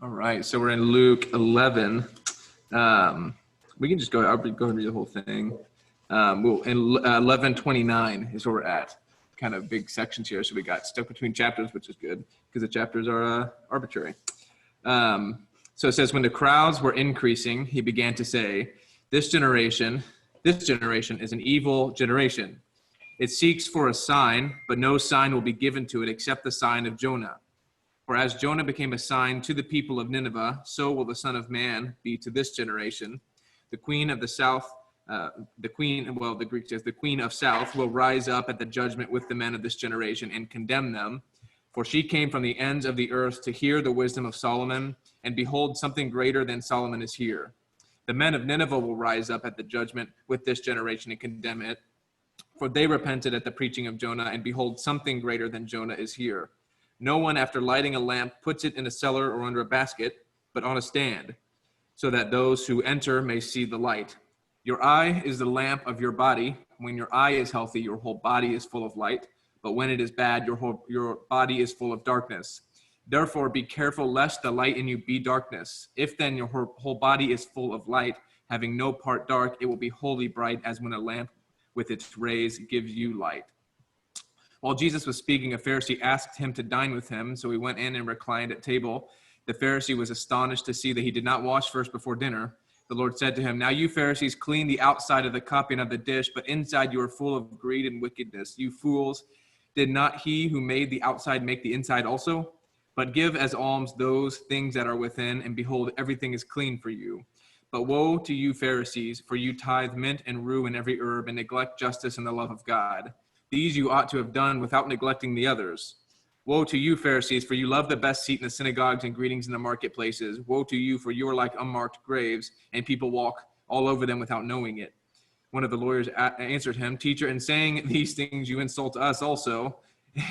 All right, so we're in Luke 11. We can just go. I'll go ahead and read the whole thing. In 11:29 is where we're at. Kind of big sections here, so we got stuck between chapters, which is good because the chapters are arbitrary. So it says, when the crowds were increasing, he began to say, this generation is an evil generation. It seeks for a sign, but no sign will be given to it except the sign of Jonah. For as Jonah became a sign to the people of Nineveh, so will the Son of Man be to this generation. The queen of the south, the Greek says, the queen of south will rise up at the judgment with the men of this generation and condemn them. For she came from the ends of the earth to hear the wisdom of Solomon, and behold, something greater than Solomon is here. The men of Nineveh will rise up at the judgment with this generation and condemn it. For they repented at the preaching of Jonah, and behold, something greater than Jonah is here. No one, after lighting a lamp, puts it in a cellar or under a basket, but on a stand, so that those who enter may see the light. Your eye is the lamp of your body. When your eye is healthy, your whole body is full of light. But when it is bad, your body is full of darkness. Therefore, be careful lest the light in you be darkness. If then your whole body is full of light, having no part dark, it will be wholly bright, as when a lamp with its rays gives you light. While Jesus was speaking, a Pharisee asked him to dine with him, so he went in and reclined at table. The Pharisee was astonished to see that he did not wash first before dinner. The Lord said to him, now you Pharisees clean the outside of the cup and of the dish, but inside you are full of greed and wickedness. You fools, did not he who made the outside make the inside also? But give as alms those things that are within, and behold, everything is clean for you. But woe to you Pharisees, for you tithe mint and rue and every herb, and neglect justice and the love of God. These you ought to have done without neglecting the others. Woe to you Pharisees, for you love the best seat in the synagogues and greetings in the marketplaces. Woe to you, for you are like unmarked graves, and people walk all over them without knowing it. One of the lawyers answered him, Teacher, in saying these things you insult us also.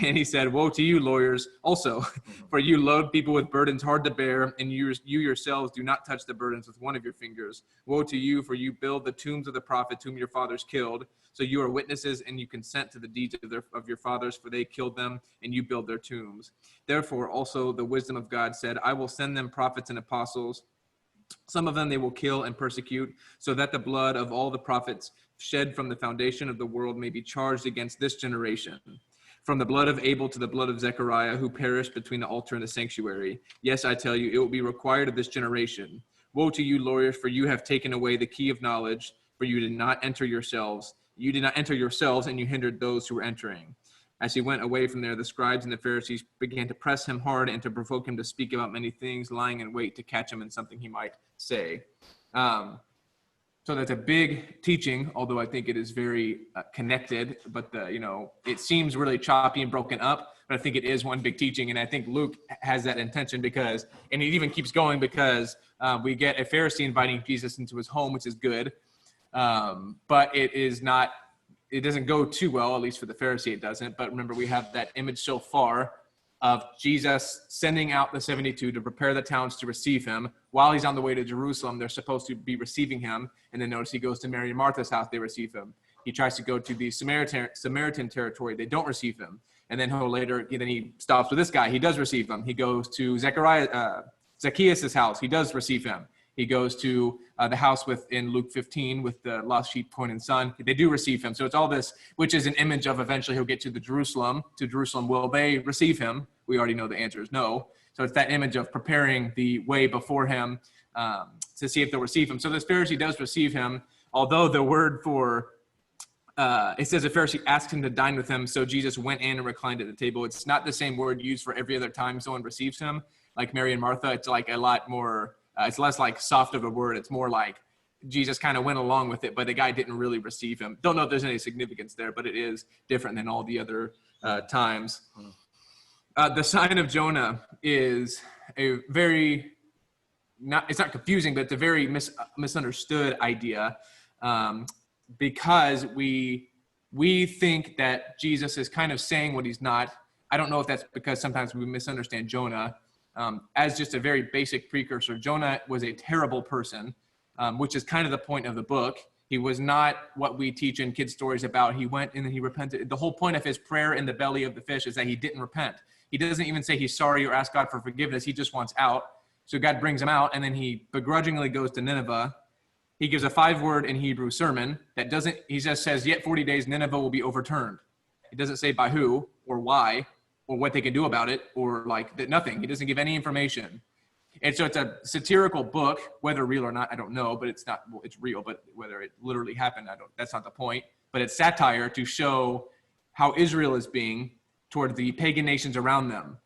And he said, woe to you, lawyers, also, for you load people with burdens hard to bear, and you yourselves do not touch the burdens with one of your fingers. Woe to you, for you build the tombs of the prophets whom your fathers killed. So you are witnesses, and you consent to the deeds of your fathers, for they killed them, and you build their tombs. Therefore, also the wisdom of God said, I will send them prophets and apostles. Some of them they will kill and persecute, so that the blood of all the prophets shed from the foundation of the world may be charged against this generation. From the blood of Abel to the blood of Zechariah, who perished between the altar and the sanctuary. Yes, I tell you, it will be required of this generation. Woe to you, lawyers, for you have taken away the key of knowledge, for you did not enter yourselves. You did not enter yourselves, and you hindered those who were entering. As he went away from there, the scribes and the Pharisees began to press him hard and to provoke him to speak about many things, lying in wait to catch him in something he might say. So that's a big teaching, although I think it is very connected, but it seems really choppy and broken up, but I think it is one big teaching. And I think Luke has that intention and it even keeps going because we get a Pharisee inviting Jesus into his home, which is good. But it doesn't go too well, at least for the Pharisee, it doesn't. But remember, we have that image so far of Jesus sending out the 72 to prepare the towns to receive him. While he's on the way to Jerusalem, they're supposed to be receiving him. And then notice he goes to Mary and Martha's house, they receive him. He tries to go to the Samaritan territory, they don't receive him. And then he stops with this guy, he does receive him. He goes to Zacchaeus' house, he does receive him. He goes to the house in Luke 15 with the lost sheep, coin, and son. They do receive him. So it's all this, which is an image of eventually he'll get to Jerusalem. To Jerusalem, will they receive him? We already know the answer is no. So it's that image of preparing the way before him to see if they'll receive him. So this Pharisee does receive him, although the word for, it says a Pharisee asked him to dine with him, so Jesus went in and reclined at the table. It's not the same word used for every other time someone receives him. Like Mary and Martha, it's like a lot more, it's less like soft of a word. It's more like Jesus kind of went along with it, but the guy didn't really receive him. Don't know if there's any significance there, but it is different than all the other times. The sign of Jonah is it's not confusing, but it's a very misunderstood idea because we think that Jesus is kind of saying what he's not. I don't know if that's because sometimes we misunderstand Jonah as just a very basic precursor. Jonah was a terrible person, which is kind of the point of the book. He was not what we teach in kids' stories about. He went and then he repented. The whole point of his prayer in the belly of the fish is that he didn't repent. He doesn't even say he's sorry or ask God for forgiveness. He just wants out. So God brings him out, and then he begrudgingly goes to Nineveh. He gives a 5-word in Hebrew sermon that doesn't, he just says, yet 40 days Nineveh will be overturned. It doesn't say by who or why or what they can do about it or like that, nothing. He doesn't give any information. And so it's a satirical book, whether real or not, I don't know, but it's not, well, it's real, but whether it literally happened, that's not the point. But it's satire to show how Israel is being toward the pagan nations around them.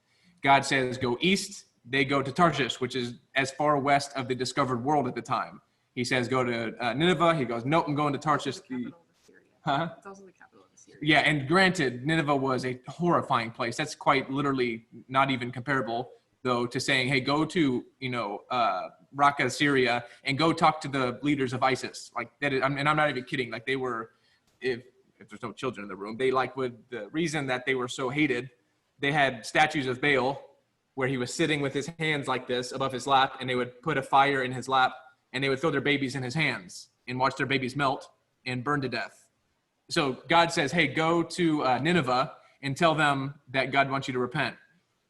God says, go east, they go to Tarshish, which is as far west of the discovered world at the time. He says, go to Nineveh. He goes, nope, I'm going to Tarshish. Huh? It's also the capital of Assyria. Yeah, and granted, Nineveh was a horrifying place. That's quite literally not even comparable, though, to saying, hey, go to, Raqqa, Syria, and go talk to the leaders of ISIS. Like that is, and I'm not even kidding. Like they were, if there's no children in the room, they the reason that they were so hated, they had statues of Baal where he was sitting with his hands like this above his lap, and they would put a fire in his lap, and they would throw their babies in his hands and watch their babies melt and burn to death. So God says, hey, go to Nineveh and tell them that God wants you to repent.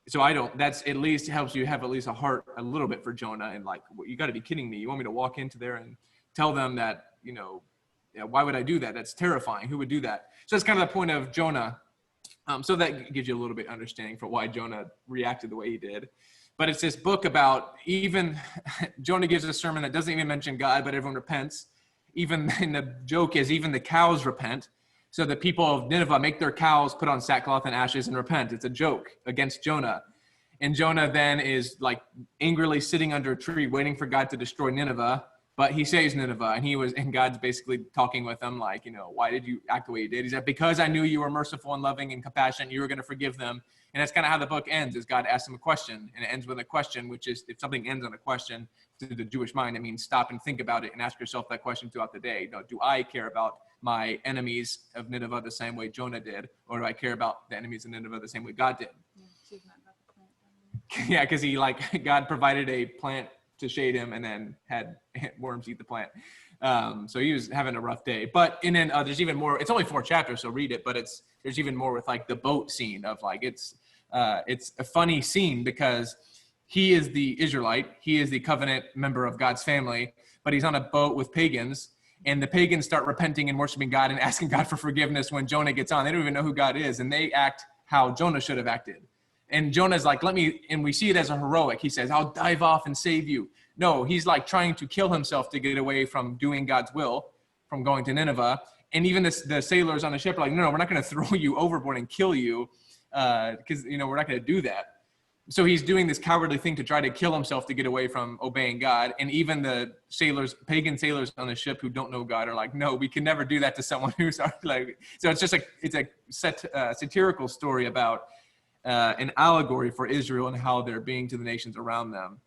So that's at least helps you have at least a heart a little bit for Jonah, and like, you got to be kidding me. You want me to walk into there and tell them that, why would I do that? That's terrifying. Who would do that? So that's kind of the point of Jonah. So that gives you a little bit of understanding for why Jonah reacted the way he did. But it's this book about even Jonah gives a sermon that doesn't even mention God, but everyone repents. And the joke is even the cows repent. So the people of Nineveh make their cows put on sackcloth and ashes and repent. It's a joke against Jonah. And Jonah then is like angrily sitting under a tree waiting for God to destroy Nineveh. But he saves Nineveh, and God's basically talking with him like, why did you act the way you did? He said, because I knew you were merciful and loving and compassionate, you were going to forgive them. And that's kind of how the book ends, is God asks him a question, and it ends with a question, which is, if something ends on a question to the Jewish mind, it means stop and think about it and ask yourself that question throughout the day. Do I care about my enemies of Nineveh the same way Jonah did, or do I care about the enemies of Nineveh the same way God did? Yeah, because God provided a plant to shade him and then had worms eat the plant. So he was having a rough day. But and then there's even more. It's only 4 chapters, so read it. But there's even more with like the boat scene of like it's a funny scene because he is the Israelite, he is the covenant member of God's family, but he's on a boat with pagans, and the pagans start repenting and worshiping God and asking God for forgiveness when Jonah gets on. They don't even know who God is, and they act how Jonah should have acted. And Jonah's like, and we see it as a heroic. He says, I'll dive off and save you. No, he's like trying to kill himself to get away from doing God's will, from going to Nineveh. And even the sailors on the ship are like, no, we're not going to throw you overboard and kill you because, we're not going to do that. So he's doing this cowardly thing to try to kill himself to get away from obeying God. And even the pagan sailors on the ship who don't know God are like, no, we can never do that to someone who's like, so it's just it's a satirical story about an allegory for Israel and how they're being to the nations around them.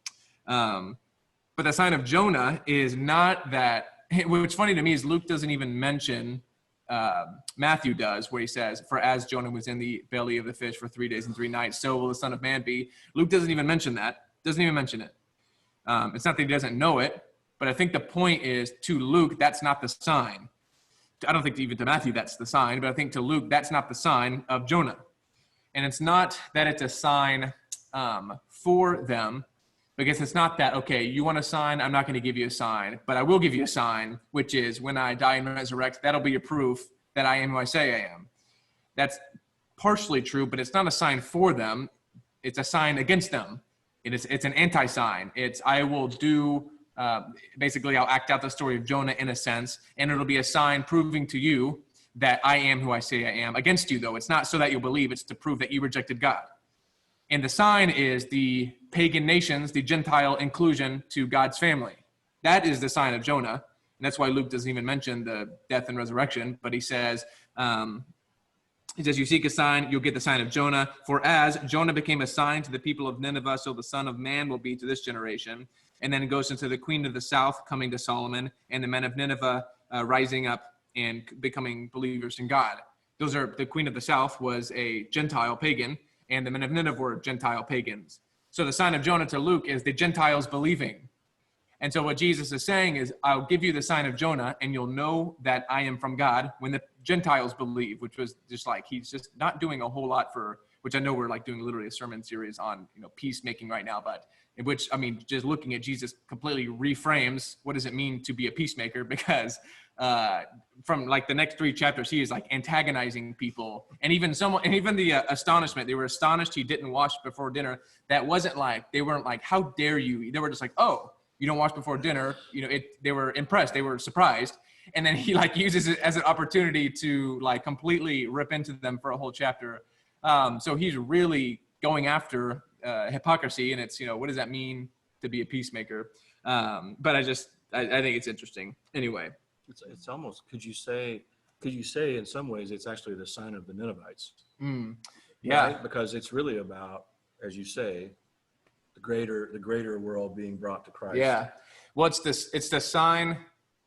But the sign of Jonah is not that. What's funny to me is Luke doesn't even mention, Matthew does, where he says, for as Jonah was in the belly of the fish for 3 days and 3 nights, so will the Son of Man be. Luke doesn't even mention that, doesn't even mention it. It's not that he doesn't know it, but I think the point is to Luke, that's not the sign. I don't think even to Matthew that's the sign, but I think to Luke, that's not the sign of Jonah. And it's not that it's a sign for them, because it's not that, okay, you want a sign, I'm not going to give you a sign, but I will give you a sign, which is when I die and resurrect, that'll be your proof that I am who I say I am. That's partially true, but it's not a sign for them. It's a sign against them. It's an anti-sign. I will do, basically I'll act out the story of Jonah in a sense, and it'll be a sign proving to you that I am who I say I am. Against you, though. It's not so that you'll believe. It's to prove that you rejected God. And the sign is the pagan nations, the Gentile inclusion to God's family. That is the sign of Jonah. And that's why Luke doesn't even mention the death and resurrection. But he says, you seek a sign, you'll get the sign of Jonah. For as Jonah became a sign to the people of Nineveh, so the Son of Man will be to this generation. And then it goes into the queen of the south coming to Solomon, and the men of Nineveh rising up and becoming believers in God. The queen of the south was a Gentile pagan, and the men of Nineveh were Gentile pagans. So the sign of Jonah to Luke is the Gentiles believing. And so what Jesus is saying is, I'll give you the sign of Jonah, and you'll know that I am from God when the Gentiles believe, which was just like, he's just not doing a whole lot for, which I know we're like doing literally a sermon series on, peacemaking right now, but in which, I mean, just looking at Jesus completely reframes what does it mean to be a peacemaker, because from like the next 3 chapters, he is like antagonizing people. And even the astonishment, they were astonished he didn't wash before dinner. That wasn't like, they weren't like, how dare you? They were just like, oh, you don't wash before dinner. You know, they were impressed. They were surprised. And then he like uses it as an opportunity to like completely rip into them for a whole chapter. So he's really going after hypocrisy, and it's, you know, what does that mean to be a peacemaker? But I think it's interesting. Anyway, it's almost, could you say in some ways it's actually the sign of the Ninevites? Yeah, right? Because it's really about, as you say, the greater world being brought to Christ. Yeah. Well, it's the sign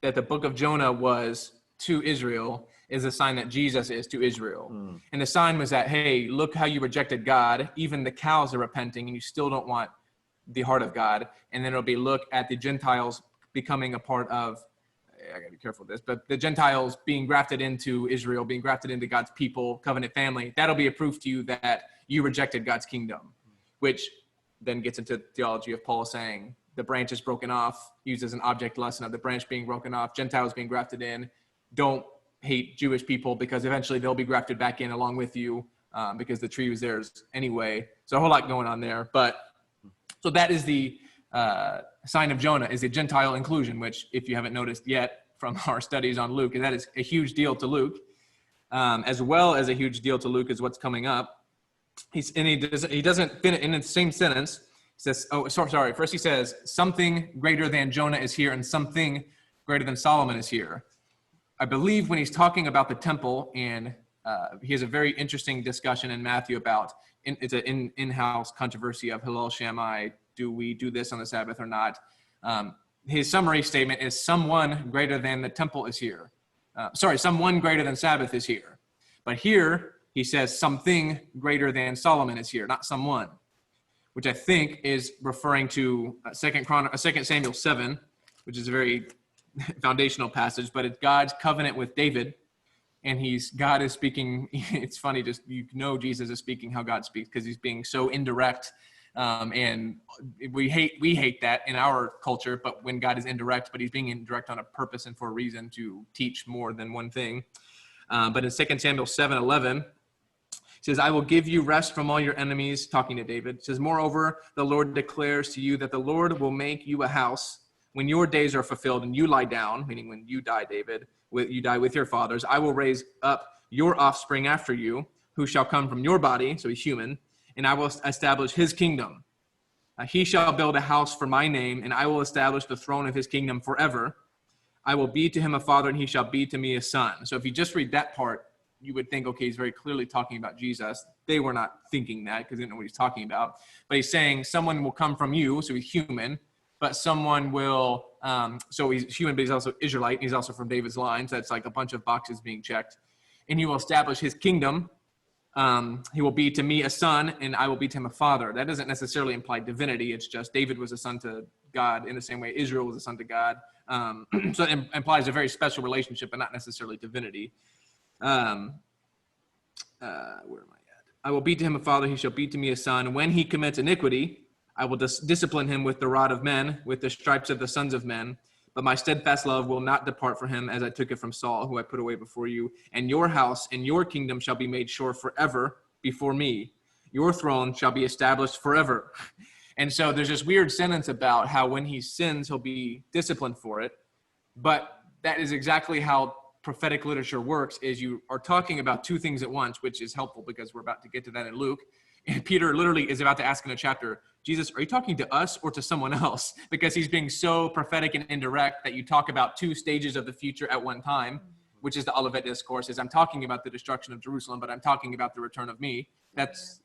that the book of Jonah was to Israel, is the sign that Jesus is to Israel. And the sign was that, hey, look how you rejected God. Even the cows are repenting, and you still don't want the heart of God. And then it'll be, look at the Gentiles becoming a part of, I gotta be careful with this, but the Gentiles being grafted into Israel, being grafted into God's people, covenant family. That'll be a proof to you that you rejected God's kingdom, which then gets into theology of Paul saying the branch is broken off, used as an object lesson of the branch being broken off, Gentiles being grafted in. Don't hate Jewish people, because eventually they'll be grafted back in along with you, because the tree was theirs anyway. So a whole lot going on there. But so that is the sign of Jonah, is a Gentile inclusion, which, if you haven't noticed yet from our studies on Luke, that is a huge deal to Luke, as well as a huge deal to Luke is what's coming up. He doesn't finish in the same sentence. He says, first he says, something greater than Jonah is here, and something greater than Solomon is here. I believe when he's talking about the temple, and he has a very interesting discussion in Matthew about, it's an in-house controversy of Hillel Shammai, do we do this on the Sabbath or not? His summary statement is, someone greater than the temple is here. Someone greater than Sabbath is here. But here he says something greater than Solomon is here, not someone, which I think is referring to 2 Samuel 7, which is a very foundational passage, but it's God's covenant with David, and God is speaking. It's funny, just, you know, Jesus is speaking how God speaks, because he's being so indirect, and we hate that in our culture. But when God is indirect, but he's being indirect on a purpose and for a reason to teach more than one thing. But in 2 Samuel 7:11, it says, I will give you rest from all your enemies, talking to David. It says, moreover, the Lord declares to you that the Lord will make you a house when your days are fulfilled and you lie down, meaning when you die, David, you die with your fathers. I will raise up your offspring after you, who shall come from your body, so he's human, and I will establish his kingdom. He shall build a house for my name, and I will establish the throne of his kingdom forever. I will be to him a father, and he shall be to me a son. So if you just read that part, you would think, okay, he's very clearly talking about Jesus. They were not thinking that, because they didn't know what he's talking about. But he's saying someone will come from you, so he's human, but someone will, so he's human, but he's also Israelite, and he's also from David's line. So that's like a bunch of boxes being checked. And he will establish his kingdom. He will be to me a son, and I will be to him a father. That doesn't necessarily imply divinity. It's just David was a son to God in the same way Israel was a son to God. So it implies a very special relationship, but not necessarily divinity. Where am I at? I will be to him a father, he shall be to me a son. When he commits iniquity, I will discipline him with the rod of men, with the stripes of the sons of men. But my steadfast love will not depart from him, as I took it from Saul, who I put away before you. And your house and your kingdom shall be made sure forever before me. Your throne shall be established forever. And so there's this weird sentence about how when he sins, he'll be disciplined for it. But that is exactly how prophetic literature works, is you are talking about two things at once, which is helpful because we're about to get to that in Luke. And Peter literally is about to ask in a chapter, Jesus, are you talking to us or to someone else? Because he's being so prophetic and indirect that you talk about two stages of the future at one time, which is the Olivet Discourse, is I'm talking about the destruction of Jerusalem, but I'm talking about the return of me. It's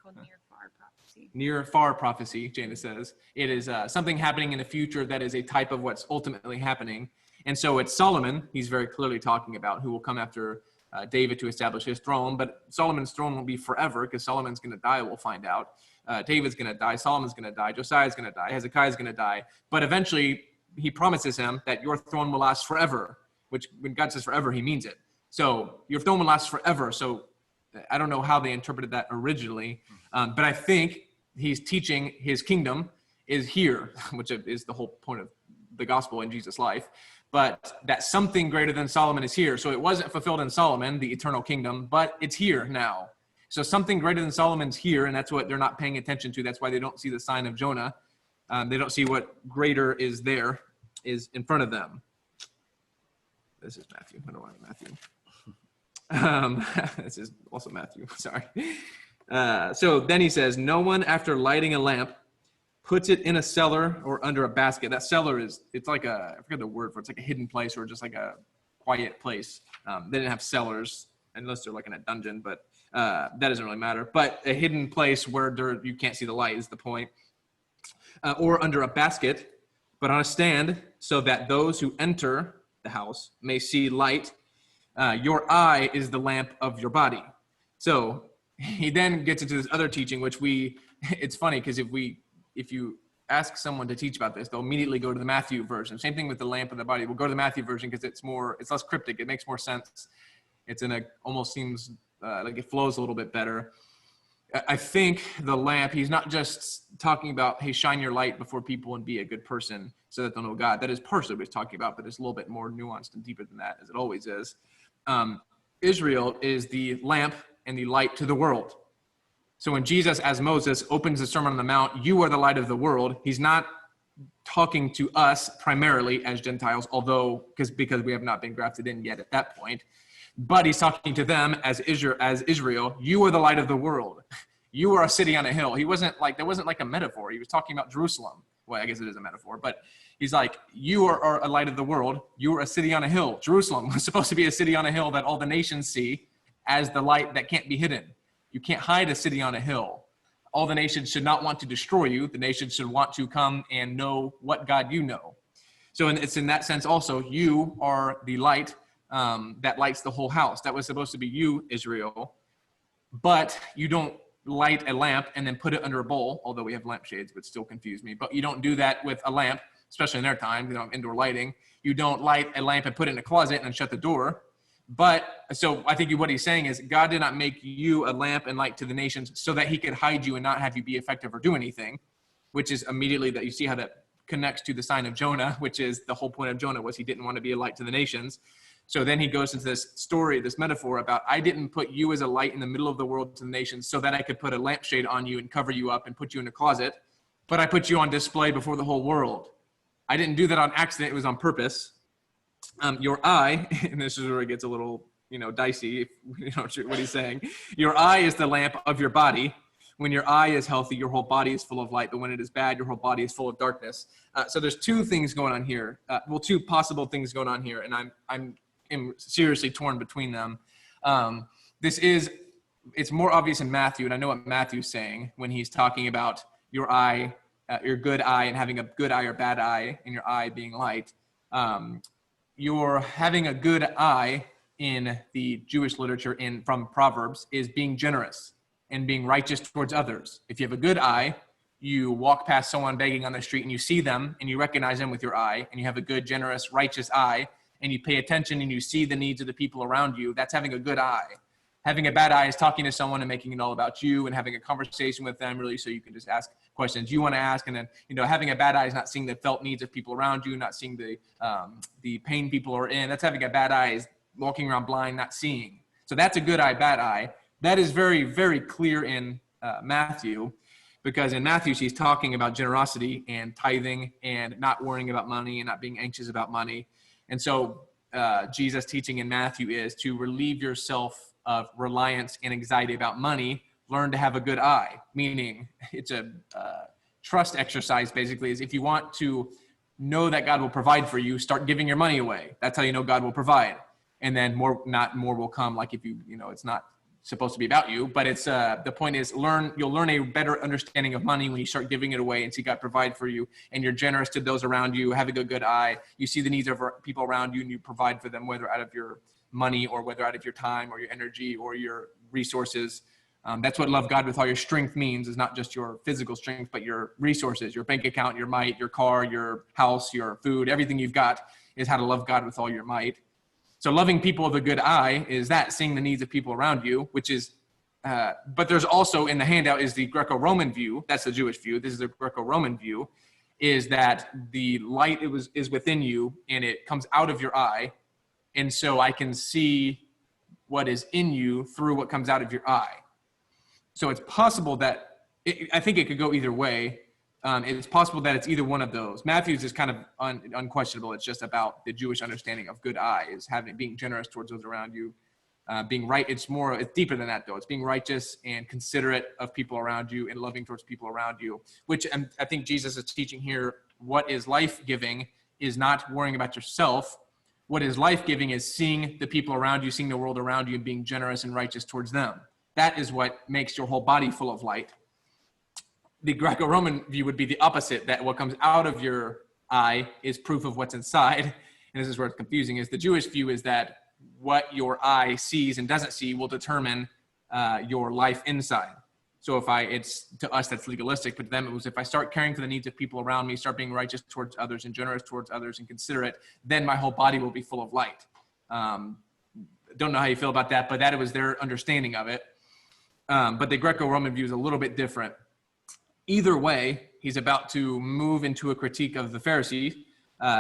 called near-far prophecy. Near-far prophecy, Jaina says. It is something happening in the future that is a type of what's ultimately happening. And so it's Solomon he's very clearly talking about, who will come after David to establish his throne. But Solomon's throne will be forever, because Solomon's going to die, we'll find out. David's going to die, Solomon's going to die, Josiah's going to die, Hezekiah's going to die. But eventually, he promises him that your throne will last forever, which when God says forever, he means it. So your throne will last forever. So I don't know how they interpreted that originally, but I think he's teaching his kingdom is here, which is the whole point of the gospel in Jesus' life. But that something greater than Solomon is here. So it wasn't fulfilled in Solomon, the eternal kingdom, but it's here now. So something greater than Solomon's here, and that's what they're not paying attention to. That's why they don't see the sign of Jonah. They don't see what greater is there, is in front of them. This is Matthew. I don't want Matthew. This is also Matthew. Sorry. So then he says, no one after lighting a lamp puts it in a cellar or under a basket. That cellar it's like I forget the word for it. It's like a hidden place or just like a quiet place. They didn't have cellars unless they're like in a dungeon, but that doesn't really matter. But a hidden place where you can't see the light is the point. Or under a basket, but on a stand so that those who enter the house may see light. Your eye is the lamp of your body. So he then gets into this other teaching, which it's funny because if you ask someone to teach about this, they'll immediately go to the Matthew version. Same thing with the lamp of the body. We'll go to the Matthew version because it's less cryptic. It makes more sense. It's almost seems like it flows a little bit better. I think the lamp, he's not just talking about, hey, shine your light before people and be a good person so that they'll know God. That is partially what he's talking about, but it's a little bit more nuanced and deeper than that, as it always is. Israel is the lamp and the light to the world. So when Jesus, as Moses, opens the Sermon on the Mount, you are the light of the world, he's not talking to us primarily as Gentiles, although because we have not been grafted in yet at that point. But he's talking to them as Israel, you are the light of the world. You are a city on a hill. There wasn't like a metaphor. He was talking about Jerusalem. Well, I guess it is a metaphor, but he's like, you are a light of the world. You are a city on a hill. Jerusalem was supposed to be a city on a hill that all the nations see as the light that can't be hidden. You can't hide a city on a hill. All the nations should not want to destroy you. The nations should want to come and know what God you know. So it's in that sense also, you are the light that lights the whole house. That was supposed to be you, Israel. But you don't light a lamp and then put it under a bowl, although we have lampshades, but still confuse me. But you don't do that with a lamp, especially in their time, indoor lighting. You don't light a lamp and put it in a closet and shut the door. But so I think what he's saying is God did not make you a lamp and light to the nations so that he could hide you and not have you be effective or do anything, which is immediately that you see how that connects to the sign of Jonah, which is the whole point of Jonah was he didn't want to be a light to the nations. So then he goes into this story, this metaphor about I didn't put you as a light in the middle of the world to the nations so that I could put a lampshade on you and cover you up and put you in a closet, but I put you on display before the whole world. I didn't do that on accident. It was on purpose. Your eye, and this is where it gets a little, dicey, if you know what he's saying. Your eye is the lamp of your body. When your eye is healthy, your whole body is full of light. But when it is bad, your whole body is full of darkness. So there's two things going on here. Two possible things going on here, and I'm seriously torn between them. It's more obvious in Matthew, and I know what Matthew's saying when he's talking about your eye, your good eye, and having a good eye or bad eye, and your eye being light. You're having a good eye in the Jewish literature from Proverbs is being generous and being righteous towards others. If you have a good eye, you walk past someone begging on the street and you see them and you recognize them with your eye, and you have a good, generous, righteous eye, and you pay attention and you see the needs of the people around you, that's having a good eye. Having a bad eye is talking to someone and making it all about you and having a conversation with them really so you can just ask questions you want to ask. And then, having a bad eye is not seeing the felt needs of people around you, not seeing the pain people are in. That's having a bad eye, is walking around blind, not seeing. So that's a good eye, bad eye. That is very, very clear in Matthew, because in Matthew, he's talking about generosity and tithing and not worrying about money and not being anxious about money. And so Jesus' teaching in Matthew is to relieve yourself of reliance and anxiety about money, learn to have a good eye, meaning it's a trust exercise, basically, is if you want to know that God will provide for you, start giving your money away. That's how you know God will provide. And then more will come, like if it's not supposed to be about you, but it's the point is you'll learn a better understanding of money when you start giving it away and see God provide for you, and you're generous to those around you, having a good eye. You see the needs of people around you and you provide for them, whether out of your money or whether out of your time or your energy or your resources. That's what love God with all your strength means, is not just your physical strength, but your resources, your bank account, your might, your car, your house, your food, everything you've got is how to love God with all your might. So loving people with a good eye is that, seeing the needs of people around you, which is, but there's also in the handout is the Greco-Roman view. That's the Jewish view. This is the Greco-Roman view. is that the light is within you and it comes out of your eye. And so I can see what is in you through what comes out of your eye. So it's possible that, I think it could go either way. It's possible that it's either one of those. Matthew's is kind of unquestionable. It's just about the Jewish understanding of good eye, is being generous towards those around you. Being right, it's deeper than that though. It's being righteous and considerate of people around you and loving towards people around you, which I think Jesus is teaching here. What is life-giving is not worrying about yourself. What is life-giving is seeing the people around you, seeing the world around you, and being generous and righteous towards them. That is what makes your whole body full of light. The Greco-Roman view would be the opposite, that what comes out of your eye is proof of what's inside. And this is where it's confusing, is the Jewish view is that what your eye sees and doesn't see will determine your life inside. So it's to us that's legalistic, but to them it was, if I start caring for the needs of people around me, start being righteous towards others and generous towards others and considerate, then my whole body will be full of light. Don't know how you feel about that, but that was their understanding of it. But the Greco-Roman view is a little bit different. Either way, he's about to move into a critique of the Pharisee,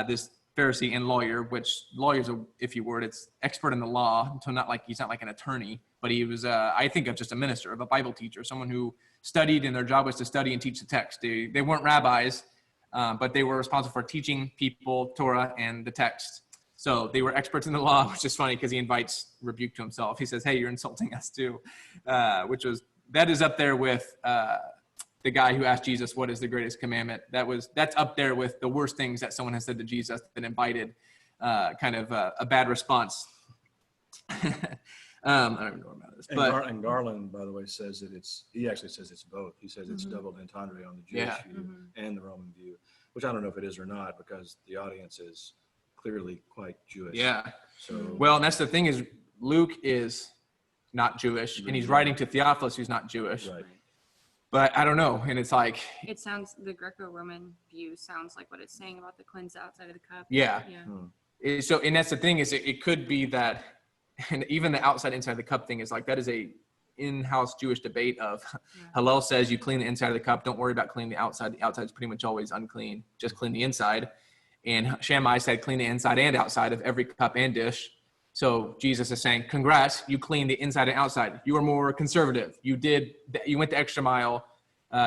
this Pharisee and lawyer, which lawyer's a iffy word. It's expert in the law, so he's not like an attorney, but he was, I think, of just a minister, of a Bible teacher, someone who studied, and their job was to study and teach the text. They weren't rabbis, but they were responsible for teaching people Torah and the text. So they were experts in the law, which is funny because he invites rebuke to himself. He says, "Hey, you're insulting us too," that is up there with the guy who asked Jesus, "What is the greatest commandment?" That's up there with the worst things that someone has said to Jesus that invited kind of a bad response. I don't even know about this. And Garland, by the way, says that he actually says it's both. He says it's double entendre on the Jewish view and the Roman view, which I don't know if it is or not, because the audience is clearly quite Jewish. Yeah. So, well, and that's the thing, is Luke is not Jewish, and he's writing to Theophilus, who's not Jewish. Right. But I don't know. And it's like, the Greco-Roman view sounds like what it's saying about the cleanse outside of the cup. Yeah. Yeah. And that's the thing, is it could be that, and even the outside inside the cup thing is like, that is a in-house Jewish debate of Hillel says you clean the inside of the cup, don't worry about cleaning the outside. The outside is pretty much always unclean, just clean the inside. And Shammai said clean the inside and outside of every cup and dish. So Jesus is saying, congrats, you clean the inside and outside. You are more conservative. You went the extra mile.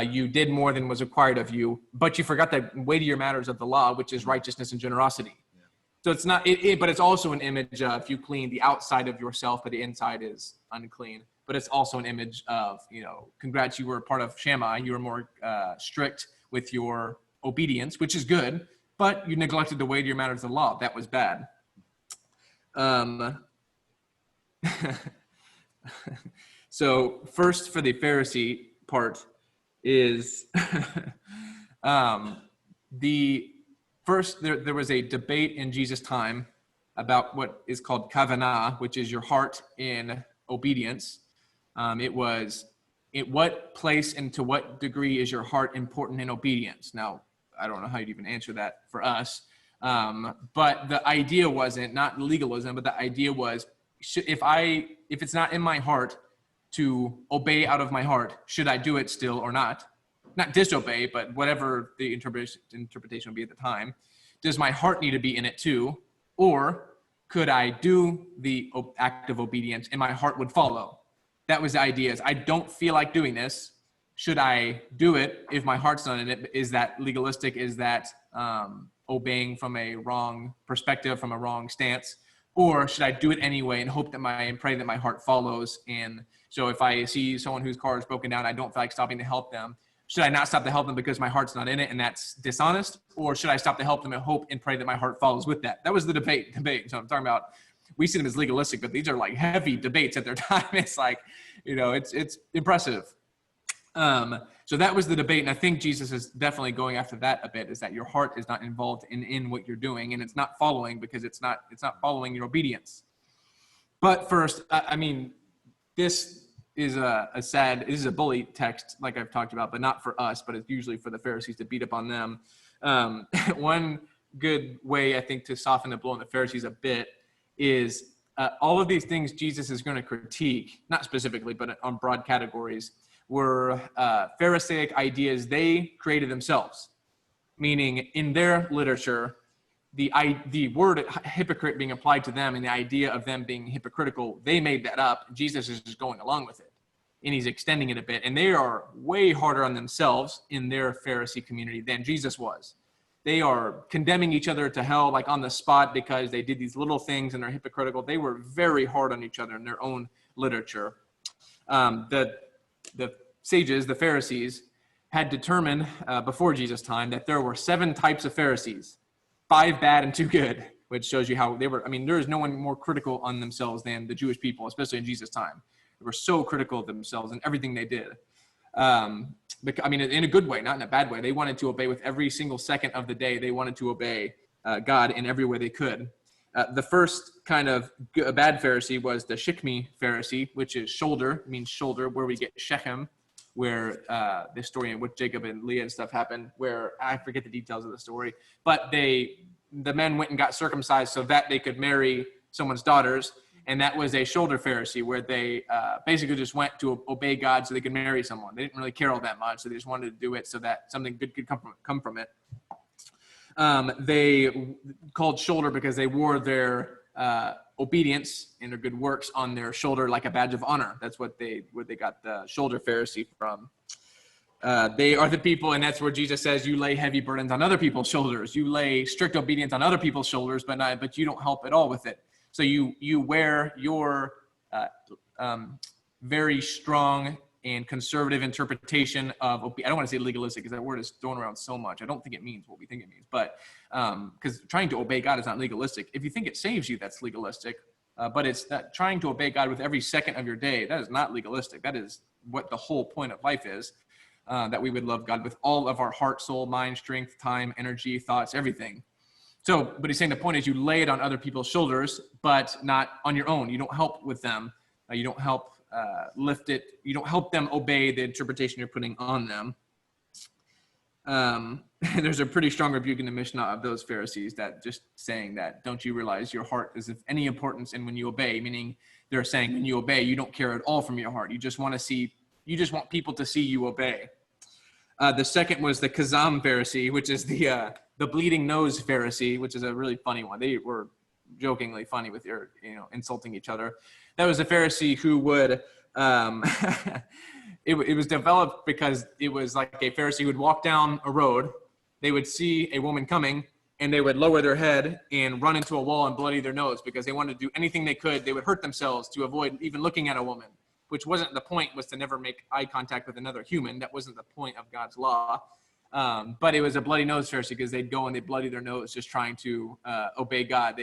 You did more than was required of you, but you forgot the weightier matters of the law, which is righteousness and generosity. So it's not, but it's also an image of you clean the outside of yourself, but the inside is unclean. But it's also an image of, congrats, you were a part of Shammai. You were more strict with your obedience, which is good, but you neglected the weightier matters of the law. That was bad. So first, for the Pharisee part is there was a debate in Jesus' time about what is called kavanah, which is your heart in obedience. It was, at what place and to what degree is your heart important in obedience? Now, I don't know how you'd even answer that for us. But the idea wasn't, not legalism, but the idea was, if it's not in my heart to obey out of my heart, should I do it still or not? Not disobey, but whatever the interpretation would be at the time. Does my heart need to be in it too? Or could I do the act of obedience and my heart would follow? That was the idea. Is I don't feel like doing this. Should I do it if my heart's not in it? Is that legalistic? Is that obeying from a wrong perspective, from a wrong stance? Or should I do it anyway and hope and pray that my heart follows? And so if I see someone whose car is broken down, I don't feel like stopping to help them. Should I not stop to help them because my heart's not in it and that's dishonest? Or should I stop to help them and hope and pray that my heart follows with that? That was the debate. So I'm talking about, we see them as legalistic, but these are like heavy debates at their time. It's like, it's impressive. So that was the debate. And I think Jesus is definitely going after that a bit, is that your heart is not involved in what you're doing, and it's not following because it's not following your obedience. But first, this is this is a bully text, like I've talked about, but not for us, but it's usually for the Pharisees to beat up on them. One good way, I think, to soften the blow on the Pharisees a bit is all of these things Jesus is going to critique, not specifically, but on broad categories, were Pharisaic ideas they created themselves. meaning in their literature, the word hypocrite being applied to them and the idea of them being hypocritical, they made that up. Jesus is just going along with it, and he's extending it a bit. And they are way harder on themselves in their Pharisee community than Jesus was. They are condemning each other to hell, like on the spot, because they did these little things and they're hypocritical. They were very hard on each other in their own literature. The sages, the Pharisees, had determined before Jesus' time that there were 7 types of Pharisees, 5 bad and 2 good, which shows you how they were. I mean, there is no one more critical on themselves than the Jewish people, especially in Jesus' time. They were so critical of themselves and everything they did. I mean, in a good way, not in a bad way. They wanted to obey with every single second of the day. They wanted to obey God in every way they could. The first kind of bad Pharisee was the Shechmi Pharisee, which is shoulder, means shoulder, where we get Shechem, where the story with Jacob and Leah and stuff happened, where I forget the details of the story, but the men went and got circumcised so that they could marry someone's daughters. And that was a shoulder Pharisee, where they basically just went to obey God so they could marry someone. They didn't really care all that much, so they just wanted to do it so that something good could come from it. They called shoulder because they wore their obedience and their good works on their shoulder like a badge of honor. That's where they got the shoulder Pharisee from. They are the people, and that's where Jesus says, you lay heavy burdens on other people's shoulders. You lay strict obedience on other people's shoulders, but you don't help at all with it. So you wear your very strong and conservative interpretation of, I don't want to say legalistic because that word is thrown around so much. I don't think it means what we think it means, but because trying to obey God is not legalistic. If you think it saves you, that's legalistic, but it's that trying to obey God with every second of your day, that is not legalistic. That is what the whole point of life is, that we would love God with all of our heart, soul, mind, strength, time, energy, thoughts, everything. So, but he's saying the point is you lay it on other people's shoulders, but not on your own. You don't help with them. You don't help lift it. You don't help them obey the interpretation you're putting on them. There's a pretty strong rebuke in the Mishnah of those Pharisees that just saying that, don't you realize your heart is of any importance in when you obey, meaning they're saying when you obey, you don't care at all from your heart. You just want people to see you obey. The second was the Kazam Pharisee, which is the bleeding nose Pharisee, which is a really funny one. They were jokingly funny with their, insulting each other. That was a Pharisee who would, it was developed because it was like a Pharisee who would walk down a road. They would see a woman coming and they would lower their head and run into a wall and bloody their nose because they wanted to do anything they could. They would hurt themselves to avoid even looking at a woman, which wasn't the point, was to never make eye contact with another human. That wasn't the point of God's law. But it was a bloody nose Pharisee because they'd go and they'd bloody their nose just trying to obey God.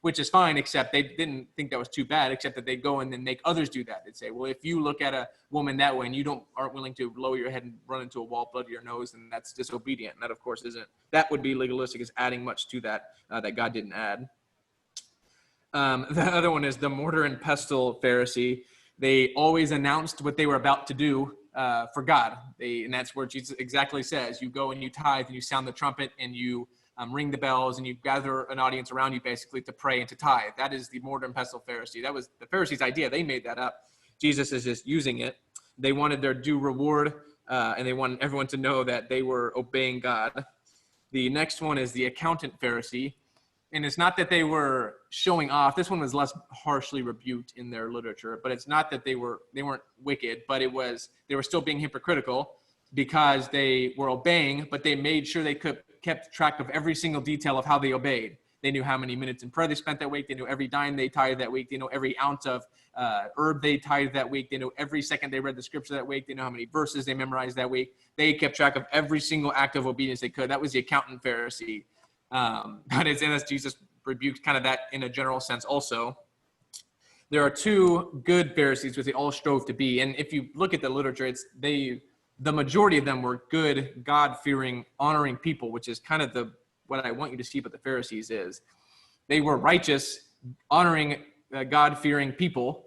Which is fine, except they didn't think that was too bad, except that they'd go and then make others do that. They'd say, well, if you look at a woman that way and you aren't willing to lower your head and run into a wall, bloody your nose, then that's disobedient. And that, of course, isn't. That would be legalistic, is adding much to that that God didn't add. The other one is the mortar and pestle Pharisee. They always announced what they were about to do for God. And that's where Jesus exactly says, you go and you tithe and you sound the trumpet and you ring the bells and you gather an audience around you basically to pray and to tithe. That is the mortar and pestle Pharisee. That was the Pharisees' idea. They made that up. Jesus is just using it. They wanted their due reward and they wanted everyone to know that they were obeying God. The next one is the accountant Pharisee. And it's not that they were showing off. This one was less harshly rebuked in their literature, but it's not that they weren't wicked, but they were still being hypocritical because they were obeying, but they made sure they kept track of every single detail of how they obeyed. They knew how many minutes in prayer they spent that week. They knew every dime they tithed that week. They know every ounce of herb they tithed that week. They know every second they read the scripture that week. They know how many verses they memorized that week. They kept track of every single act of obedience they could. That was the accountant Pharisee. But it's in us, Jesus rebuked kind of that in a general sense also. There are 2 good Pharisees, which they all strove to be. And if you look at the literature, the majority of them were good, God-fearing, honoring people, which is kind of what I want you to see what the Pharisees is. They were righteous, honoring, God-fearing people.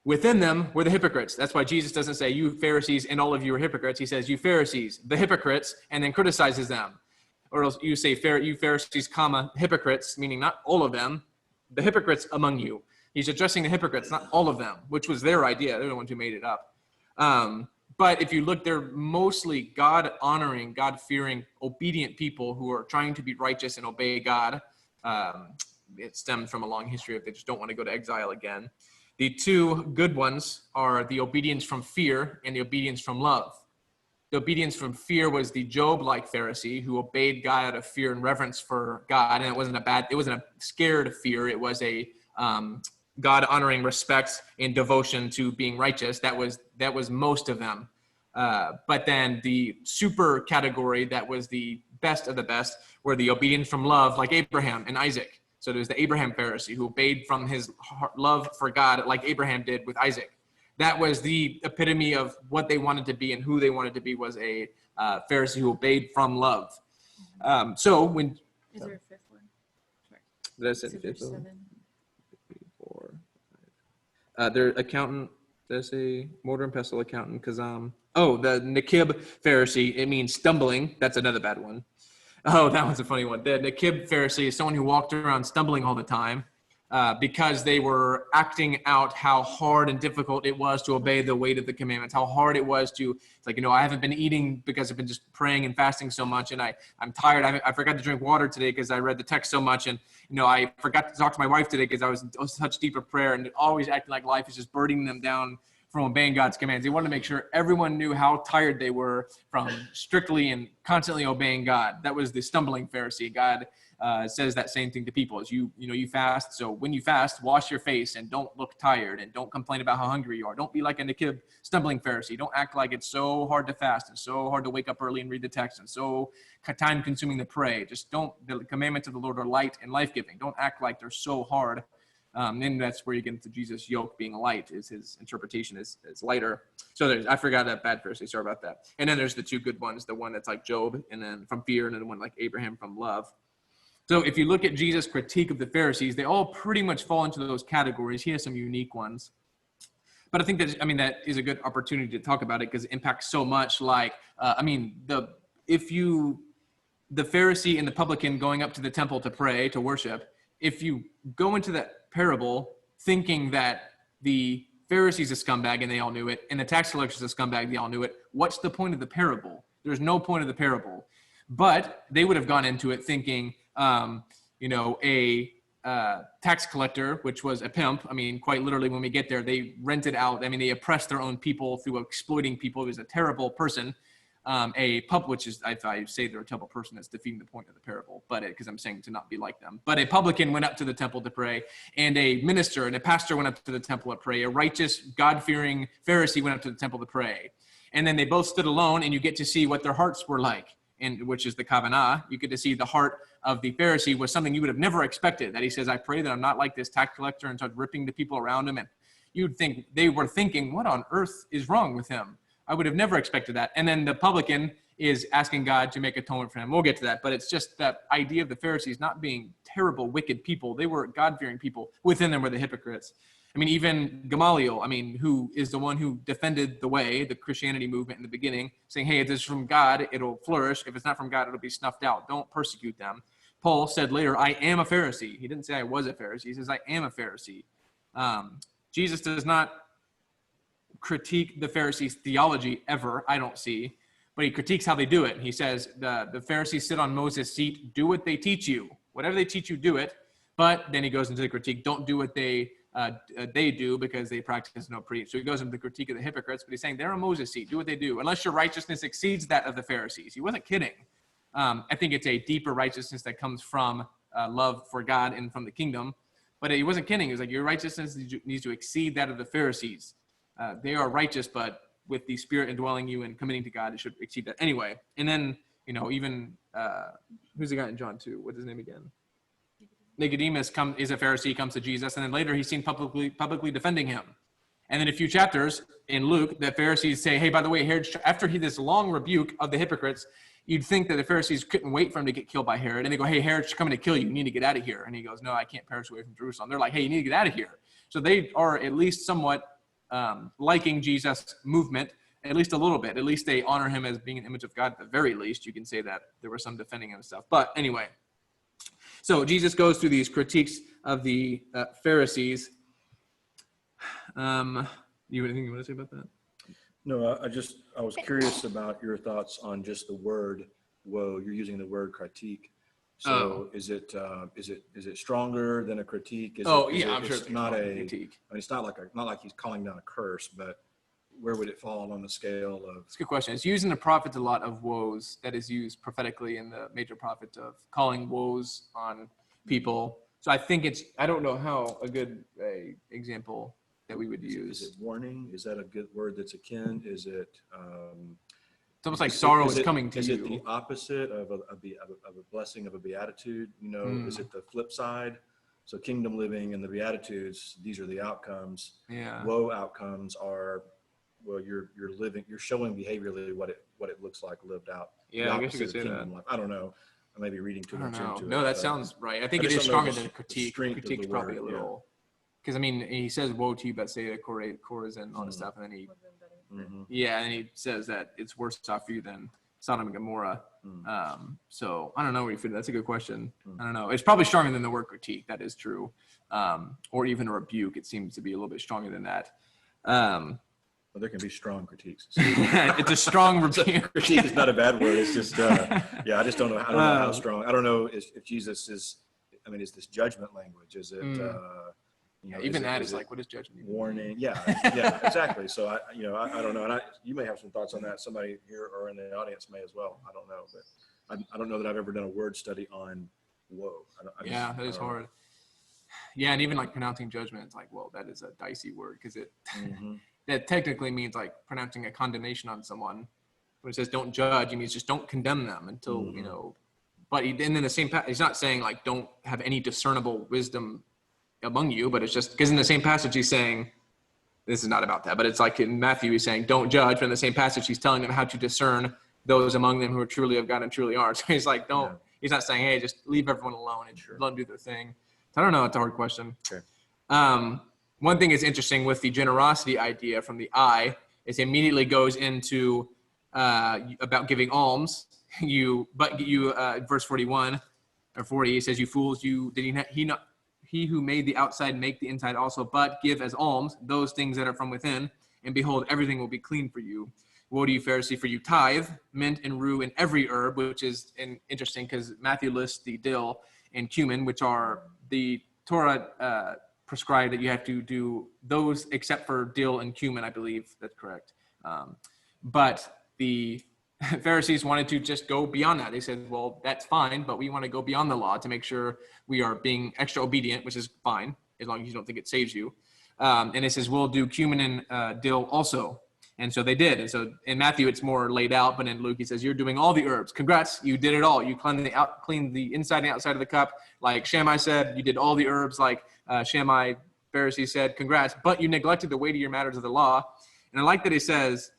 Within them were the hypocrites. That's why Jesus doesn't say, you Pharisees and all of you are hypocrites. He says, you Pharisees, the hypocrites, and then criticizes them. Or else you say, you Pharisees, hypocrites, meaning not all of them, the hypocrites among you. He's addressing the hypocrites, not all of them, which was their idea. They're the ones who made it up. But if you look, they're mostly God-honoring, God-fearing, obedient people who are trying to be righteous and obey God. It stems from a long history of they just don't want to go to exile again. The two good ones are the obedience from fear and the obedience from love. The obedience from fear was the Job-like Pharisee who obeyed God out of fear and reverence for God. And it wasn't a scared fear. It was a God-honoring respect and devotion to being righteous. That was most of them. But then the super category that was the best of the best were the obedience from love, like Abraham and Isaac. So there's the Abraham Pharisee who obeyed from his love for God, like Abraham did with Isaac. That was the epitome of what they wanted to be and who they wanted to be, was a Pharisee who obeyed from love. So when... Is there a fifth one? Sorry. Did I say So there's fifth one? 7. 4, 5. Their accountant, did I say mortar and pestle accountant? Because, the Nakib Pharisee, it means stumbling. That's another bad one. Oh, that one's a funny one. The Nakib Pharisee is someone who walked around stumbling all the time. Because they were acting out how hard and difficult it was to obey the weight of the commandments, how hard it was to, it's like, I haven't been eating because I've been just praying and fasting so much, and I'm tired. I forgot to drink water today because I read the text so much, and, I forgot to talk to my wife today because I was in such deeper prayer, and always acting like life is just burdening them down from obeying God's commands. They wanted to make sure everyone knew how tired they were from strictly and constantly obeying God. That was the stumbling Pharisee. God says that same thing to people as you fast. So when you fast, wash your face and don't look tired and don't complain about how hungry you are. Don't be like a Nakib stumbling Pharisee. Don't act like it's so hard to fast and so hard to wake up early and read the text and so time consuming to pray. Just the commandments of the Lord are light and life-giving. Don't act like they're so hard. And that's where you get into Jesus' yoke being light, is his interpretation is lighter. So I forgot that bad Pharisee. Sorry about that. And then there's the two good ones, the one that's like Job and then from fear, and then the one like Abraham from love. So if you look at Jesus' critique of the Pharisees, they all pretty much fall into those categories. He has some unique ones. But I think that is a good opportunity to talk about it because it impacts so much. Like, the Pharisee and the publican going up to the temple to pray, to worship, if you go into that parable thinking that the Pharisee's a scumbag and they all knew it, and the tax collector's a scumbag, they all knew it, what's the point of the parable? There's no point of the parable. But they would have gone into it thinking, a tax collector, which was a pimp. Quite literally, when we get there, they rented out. They oppressed their own people through exploiting people. He was a terrible person. Which is, if I say they're a terrible person, that's defeating the point of the parable. But because I'm saying to not be like them. But a publican went up to the temple to pray, and a minister and a pastor went up to the temple to pray. A righteous, God-fearing Pharisee went up to the temple to pray. And then they both stood alone, and you get to see what their hearts were like. And which is the kavanah. You get to see the heart of the Pharisee was something you would have never expected. That he says, I pray that I'm not like this tax collector, and started ripping the people around him. And you'd think they were thinking, what on earth is wrong with him? I would have never expected that. And then the publican is asking God to make atonement for him. We'll get to that. But it's just that idea of the Pharisees not being terrible, wicked people. They were God-fearing people. Within them were the hypocrites. Even Gamaliel, who is the one who defended the way, the Christianity movement in the beginning, saying, hey, if it's from God, it'll flourish. If it's not from God, it'll be snuffed out. Don't persecute them. Paul said later, I am a Pharisee. He didn't say I was a Pharisee. He says, I am a Pharisee. Jesus does not critique the Pharisees' theology ever, I don't see, but he critiques how they do it. He says, the Pharisees sit on Moses' seat, do what they teach you. Whatever they teach you, do it. But then he goes into the critique, don't do what they do because they practice no preach. So he goes into the critique of the hypocrites, but he's saying they're on Moses' seat. Do what they do. Unless your righteousness exceeds that of the Pharisees. He wasn't kidding. I think it's a deeper righteousness that comes from love for God and from the kingdom. But he wasn't kidding. He was like, your righteousness needs to exceed that of the Pharisees. They are righteous, but with the Spirit indwelling you and committing to God, it should exceed that. Anyway, and then, even, who's the guy in John 2? What's his name again? Nicodemus is a Pharisee, comes to Jesus, and then later he's seen publicly defending him. And then a few chapters in Luke, the Pharisees say, hey, by the way, Herod, after this long rebuke of the hypocrites, you'd think that the Pharisees couldn't wait for him to get killed by Herod. And they go, hey, Herod's coming to kill you. You need to get out of here. And he goes, no, I can't perish away from Jerusalem. They're like, hey, you need to get out of here. So they are at least somewhat liking Jesus' movement, at least a little bit. At least they honor him as being an image of God. At the very least, you can say that there was some defending him and stuff. But anyway, so Jesus goes through these critiques of the Pharisees. You have anything you want to say about that? No, I was curious about your thoughts on just the word woe. You're using the word critique. So is it stronger than a critique? I'm sure It's not a critique. I mean, it's not like he's calling down a curse, but where would it fall on the scale of? It's a good question. It's used in the prophets a lot of woes. That is used prophetically in the major prophets of calling woes on people. So I think I don't know how a good example that we would use. Is it warning? Is that a good word that's akin? Is it? It's almost like sorrow is it, coming to is you. Is it the opposite of a blessing, of a beatitude? You know, is it the flip side? So kingdom living and the beatitudes, these are the outcomes. Yeah. Woe outcomes are, well, you're showing behaviorally what it looks like lived out. Yeah, I guess you could say that. Life. I don't know. I may be reading too much into it. No, that sounds right. I think it is stronger than a critique. Critique's probably a little, because I mean, he says "woe to you, Bethsaida, Chorazin," and all this stuff, and then he, and he says that it's worse off for you than Sodom and Gomorrah. So I don't know where you fit. That's a good question. I don't know. It's probably stronger than the word critique. That is true, or even a rebuke. It seems to be a little bit stronger than that. Well, there can be strong critiques. It's a strong rebuke. Critique is not a bad word. It's just, I just don't know. I don't know how strong. I don't know if Jesus is. I mean, is this judgment language? Is it? Even that is like, what is judgment? Warning. Yeah, exactly. So I don't know, and you may have some thoughts on that. Somebody here or in the audience may as well. I don't know, but I don't know that I've ever done a word study on woe. That is hard. Yeah, and even like pronouncing judgment, it's like, well, that is a dicey word because it. That technically means like pronouncing a condemnation on someone. When it says don't judge, it means just don't condemn them until, but and in the same, he's not saying like don't have any discernible wisdom among you, but it's just because in the same passage he's saying, this is not about that, but it's like in Matthew he's saying don't judge, but in the same passage he's telling them how to discern those among them who are truly of God and truly are. So he's like, he's not saying, hey, just leave everyone alone and let them do their thing. So I don't know, it's a hard question. Okay. One thing is interesting with the generosity idea from the I is it immediately goes into about giving alms. Verse 41 or 40, he says, "You fools, he who made the outside make the inside also, but give as alms those things that are from within, and behold, everything will be clean for you. Woe to you, Pharisee, for you tithe mint and rue and every herb," which is interesting because Matthew lists the dill and cumin, which are the Torah prescribed that you have to do those except for dill and cumin, I believe that's correct. But the Pharisees wanted to just go beyond that. They said, well, that's fine, but we want to go beyond the law to make sure we are being extra obedient, which is fine, as long as you don't think it saves you. And it says, we'll do cumin and dill also. And so they did. And so in Matthew, it's more laid out, but in Luke, he says, you're doing all the herbs. Congrats, you did it all. You cleaned the inside and outside of the cup. Like Shammai said, you did all the herbs. Like Shammai, Pharisee said, congrats, but you neglected the weightier matters of the law. And I like that he says,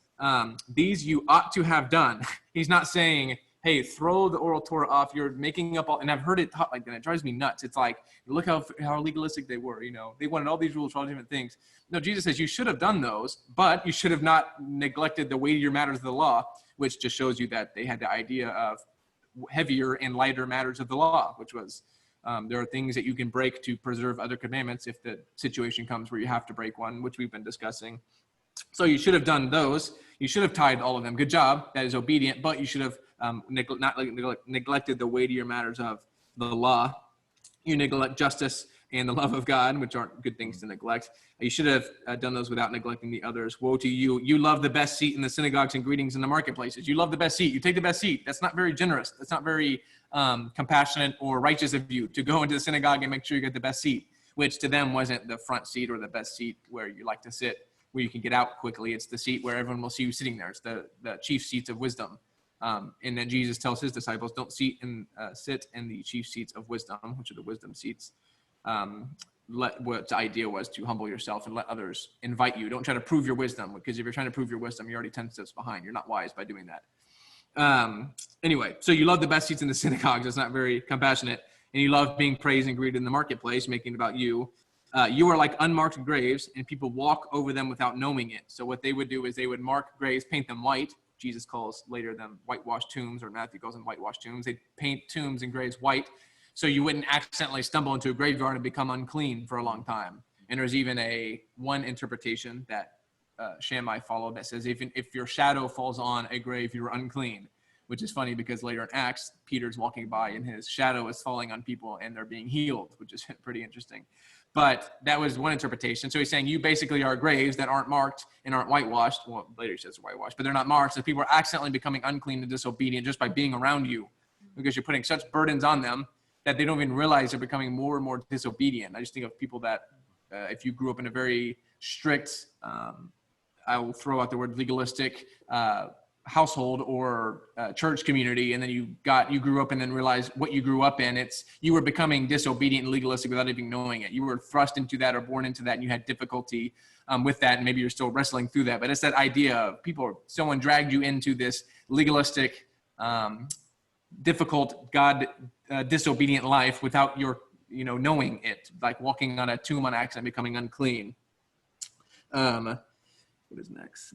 these you ought to have done. He's not saying, hey, throw the oral Torah off. You're making up all, and I've heard it taught like that. It drives me nuts. It's like, look how legalistic they were. They wanted all these rules for all different things. No, Jesus says you should have done those, but you should have not neglected the weightier matters of the law, which just shows you that they had the idea of heavier and lighter matters of the law, which was there are things that you can break to preserve other commandments if the situation comes where you have to break one, which we've been discussing. So you should have done those. You should have tithed all of them. Good job. That is obedient, but you should have neglected the weightier matters of the law. You neglect justice and the love of God, which aren't good things to neglect. You should have done those without neglecting the others. Woe to you. You love the best seat in the synagogues and greetings in the marketplaces. You love the best seat. You take the best seat. That's not very generous. That's not very compassionate or righteous of you to go into the synagogue and make sure you get the best seat, which to them wasn't the front seat or the best seat where you like to sit, where you can get out quickly. It's the seat where everyone will see you sitting there. It's the chief seats of wisdom. And then Jesus tells his disciples, don't sit in the chief seats of wisdom, which are the wisdom seats. What the idea was to humble yourself and let others invite you. Don't try to prove your wisdom, because if you're trying to prove your wisdom, you're already 10 steps behind. You're not wise by doing that. Anyway, so you love the best seats in the synagogues. It's not very compassionate. And you love being praised and greeted in the marketplace, making it about you. You are like unmarked graves, and people walk over them without knowing it. So what they would do is they would mark graves, paint them white. Jesus calls later them whitewashed tombs, or Matthew calls them whitewashed tombs. They paint tombs and graves white, so you wouldn't accidentally stumble into a graveyard and become unclean for a long time. And there's even one interpretation that Shammai followed that says, if your shadow falls on a grave, you're unclean, which is funny because later in Acts, Peter's walking by and his shadow is falling on people and they're being healed, which is pretty interesting. But that was one interpretation. So he's saying you basically are graves that aren't marked and aren't whitewashed. Well, later he says whitewashed, but they're not marked. So people are accidentally becoming unclean and disobedient just by being around you because you're putting such burdens on them that they don't even realize they're becoming more and more disobedient. I just think of people that if you grew up in a very strict, I will throw out the word legalistic household or church community, and then you grew up and then realized what you grew up in, you were becoming disobedient and legalistic without even knowing it. You were thrust into that or born into that, and you had difficulty with that, and maybe you're still wrestling through that. But it's that idea of someone dragged you into this legalistic, difficult, God disobedient life without your knowing it, like walking on a tomb on accident, becoming unclean. What is next?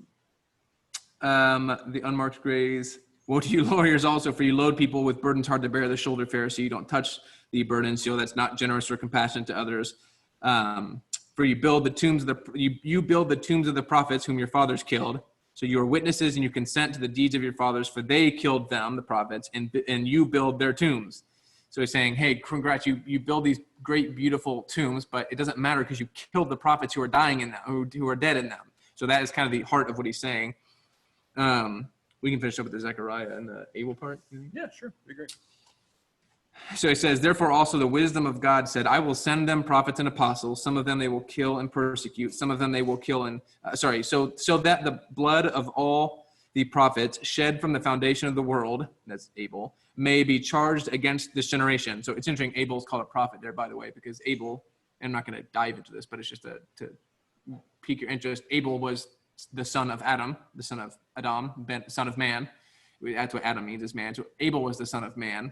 The unmarked graves. Woe to you lawyers also, for you load people with burdens hard to bear, the shoulder Pharisee. You don't touch the burdens, that's not generous or compassionate to others. For you build the tombs of you build the tombs of the prophets whom your fathers killed. So you are witnesses and you consent to the deeds of your fathers, for they killed them, the prophets, and you build their tombs. So he's saying, hey, congrats, you build these great, beautiful tombs, but it doesn't matter because you killed the prophets who are dying in them, who are dead in them. So that is kind of the heart of what he's saying. We can finish up with the Zechariah and the Abel part. Yeah, sure. Be great. So he says, therefore also the wisdom of God said, I will send them prophets and apostles. Some of them they will kill and persecute. Some of them they will kill and, so that the blood of all the prophets shed from the foundation of the world, that's Abel, may be charged against this generation. So it's interesting, Abel's called a prophet there, by the way, because Abel, and I'm not going to dive into this, but it's just to pique your interest. Abel was the son of Adam, the son of Adam, son of man. That's what Adam means, is man. So Abel was the son of man.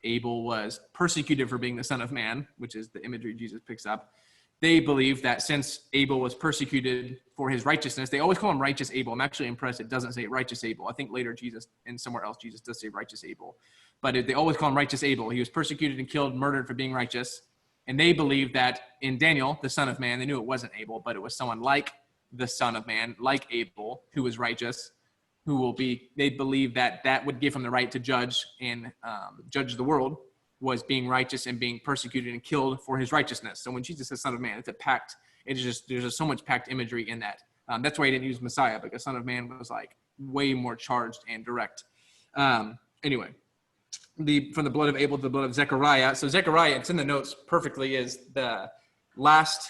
Abel was persecuted for being the son of man, which is the imagery Jesus picks up. They believe that since Abel was persecuted for his righteousness, they always call him righteous Abel. I'm actually impressed it doesn't say righteous Abel. I think later Jesus, and somewhere else, Jesus does say righteous Abel. But they always call him righteous Abel. He was persecuted and killed, murdered for being righteous. And they believe that in Daniel, the son of man, they knew it wasn't Abel, but it was someone like the son of man, like Abel, who was righteous, they believe that would give him the right to judge and judge the world, was being righteous and being persecuted and killed for his righteousness. So when Jesus says son of man, it's a pact. There's just so much pact imagery in that. That's why he didn't use Messiah, because son of man was like way more charged and direct. Anyway, from the blood of Abel to the blood of Zechariah. So Zechariah, it's in the notes perfectly, is the last.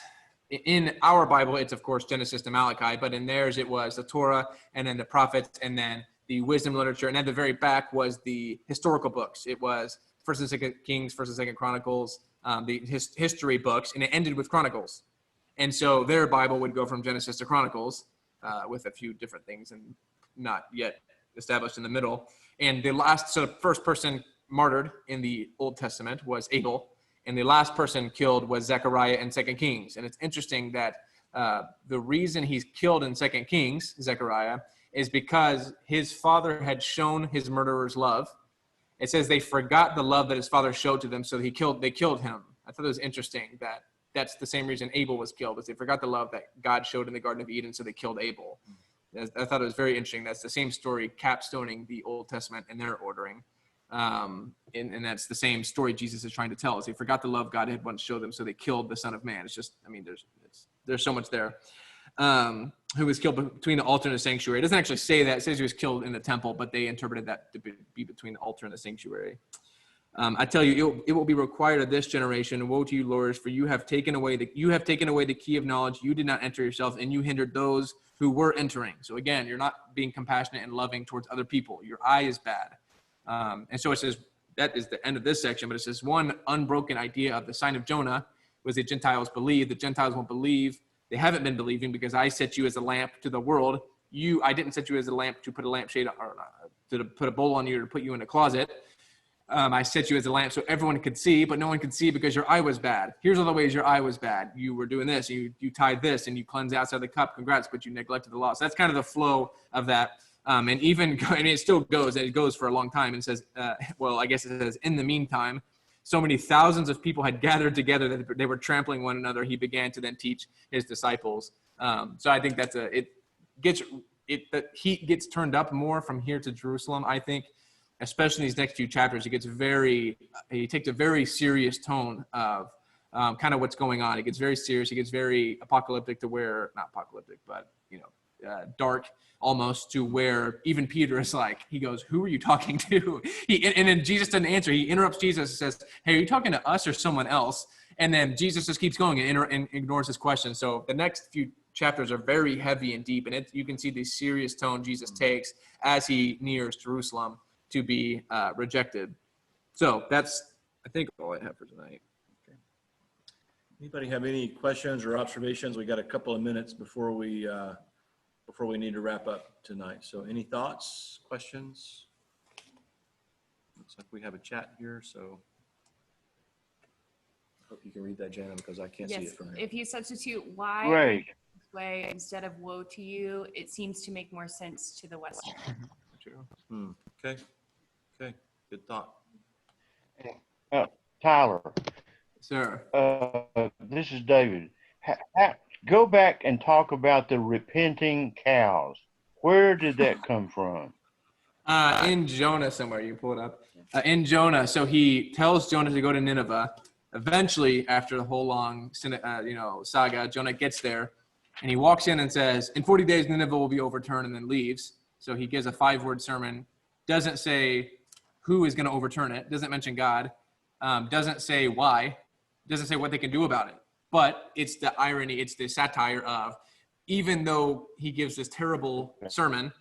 In our Bible, it's of course Genesis to Malachi, but in theirs it was the Torah and then the prophets and then the wisdom literature. And at the very back was the historical books. It was 1st and 2nd Kings, 1st and 2nd Chronicles, the history books, and it ended with Chronicles. And so their Bible would go from Genesis to Chronicles with a few different things and not yet established in the middle. And the first person martyred in the Old Testament was Abel. And the last person killed was Zechariah in 2 Kings. And it's interesting that the reason he's killed in 2 Kings, Zechariah, is because his father had shown his murderers love. It says they forgot the love that his father showed to them, so they killed him. I thought it was interesting that that's the same reason Abel was killed, is they forgot the love that God showed in the Garden of Eden, so they killed Abel. I thought it was very interesting. That's the same story capstoning the Old Testament in their ordering. And that's the same story Jesus is trying to tell us. They forgot the love God had once showed them, so they killed the Son of Man. It's just, there's so much there. Who was killed between the altar and the sanctuary. It doesn't actually say that. It says he was killed in the temple, but they interpreted that to be between the altar and the sanctuary. I tell you, it will be required of this generation. Woe to you, lawyers, for you have taken away the key of knowledge. You did not enter yourselves, and you hindered those who were entering. So again, you're not being compassionate and loving towards other people. Your eye is bad. And so it says, that is the end of this section, but it says one unbroken idea of the sign of Jonah was that Gentiles believe. The Gentiles won't believe. They haven't been believing because I set you as a lamp to the world. I didn't set you as a lamp to put a lampshade or to put a bowl on you or to put you in a closet. I set you as a lamp so everyone could see, but no one could see because your eye was bad. Here's all the ways your eye was bad. You were doing this, you tied this, and you cleansed outside the cup. Congrats, but you neglected the law. So that's kind of the flow of that. And it still goes, and it goes for a long time. And it says, I guess it says, in the meantime, so many thousands of people had gathered together that they were trampling one another. He began to then teach his disciples. So I think the heat gets turned up more from here to Jerusalem. I think, especially in these next few chapters, he takes a very serious tone of kind of what's going on. It gets very serious. He gets very apocalyptic not apocalyptic, but dark almost, to where even Peter is like, he goes, "Who are you talking to?" And then Jesus doesn't answer. He interrupts Jesus and says, "Hey, are you talking to us or someone else?" And then Jesus just keeps going and ignores his question. So the next few chapters are very heavy and deep, and you can see the serious tone Jesus takes as he nears Jerusalem to be rejected. So that's, I think, all I have for tonight. Anybody have any questions or observations? We got a couple of minutes before we need to wrap up tonight. So any thoughts, questions? Looks like we have a chat here, so I hope you can read that, Jaina, because I can't see it from here. If you substitute why Great. this way instead of woe to you, it seems to make more sense to the Western. Okay. Good thought. Tyler, Sir. this is David. Go back and talk about the repenting cows. Where did that come from? In Jonah somewhere, you pull it up. In Jonah, so he tells Jonah to go to Nineveh. Eventually, after the whole long saga, Jonah gets there, and he walks in and says, "In 40 days, Nineveh will be overturned," and then leaves. So he gives a 5-word sermon. Doesn't say who is going to overturn it. Doesn't mention God. Doesn't say why. Doesn't say what they can do about it. But it's the irony, it's the satire of, even though he gives this terrible sermon,